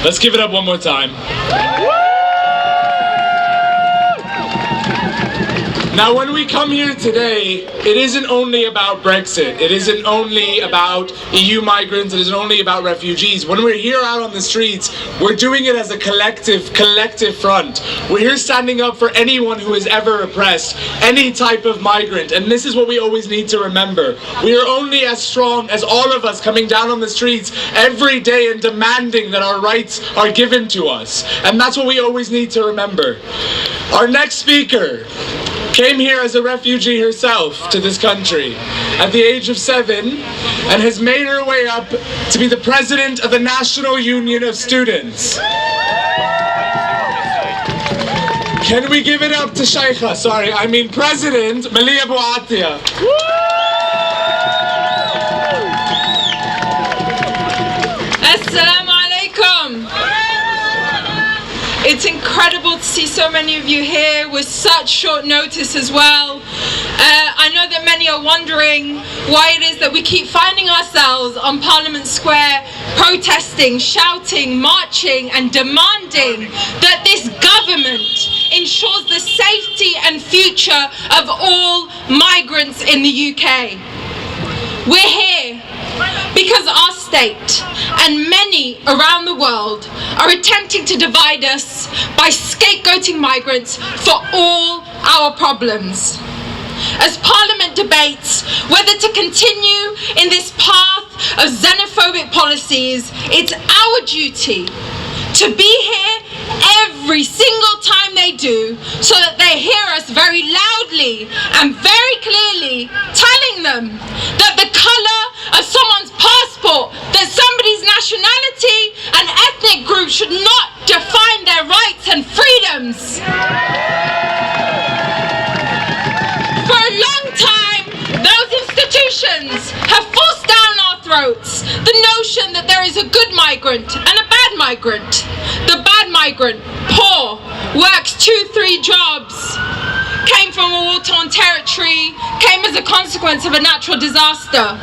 Let's give it up one more time. Now, when we come here today, it isn't only about Brexit. It isn't only about EU migrants. It isn't only about refugees. When we're here out on the streets, we're doing it as a collective front. We're here standing up for anyone who is ever oppressed, any type of migrant. And this is what we always need to remember. We are only as strong as all of us coming down on the streets every day and demanding that our rights are given to us. And that's what we always need to remember. Our next speaker came here as a refugee herself to this country at the age of 7 and has made her way up to be the president of the National Union of Students. Can we give it up to President Malia Bouattia. Assalamu alaikum. It's incredible to see so many of you here with such short notice as well. I know that many are wondering why it is that we keep finding ourselves on Parliament Square protesting, shouting, marching and demanding that this government ensures the safety and future of all migrants in the UK. We're here because our state and many around the world are attempting to divide us by scapegoating migrants for all our problems. As Parliament debates whether to continue in this path of xenophobic policies, it's our duty to be here every single time they do, so that they hear us very loudly and very clearly telling them that the colour of someone's passport, that somebody's nationality and ethnic group should not define their rights and freedoms. For a long time, those institutions have forced down our throats the notion that there is a good migrant and a bad migrant. The bad migrant, poor, works 2-3 jobs, came from a war-torn territory, came as a consequence of a natural disaster.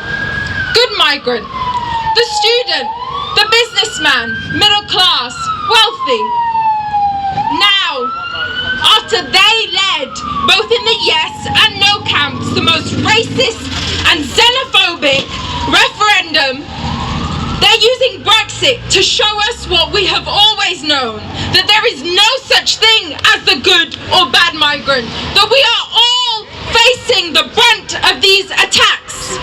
Good migrant, the student, the businessman, middle class, wealthy. Now, after they led, both in the yes and no camps, the most racist and xenophobic referendum, they're using Brexit to show us what we have always known, that there is no such thing as the good or bad migrant, that we are all facing the brunt of these attacks.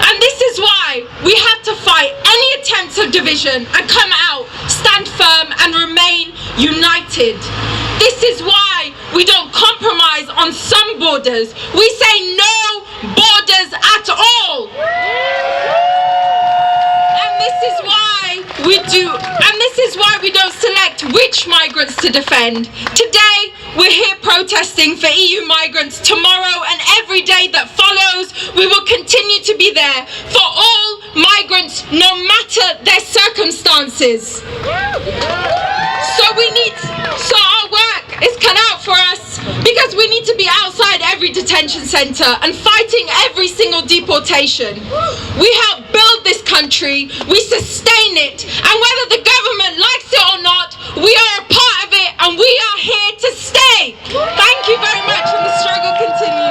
And this is why we have to fight any attempts of division and come out, stand firm and remain united. This is why we don't compromise on some borders. We say no borders at all. This is why we don't select which migrants to defend. Today, we're here protesting for EU migrants. Tomorrow and every day that follows, we will continue to be there for all migrants, no matter their circumstances. So our work is cut out for us, because we need to be outside every detention centre and fighting every single deportation. We help build this country, we sustain it, and whether the government likes it or not, we are a part of it and we are here to stay. Thank you very much, and the struggle continues.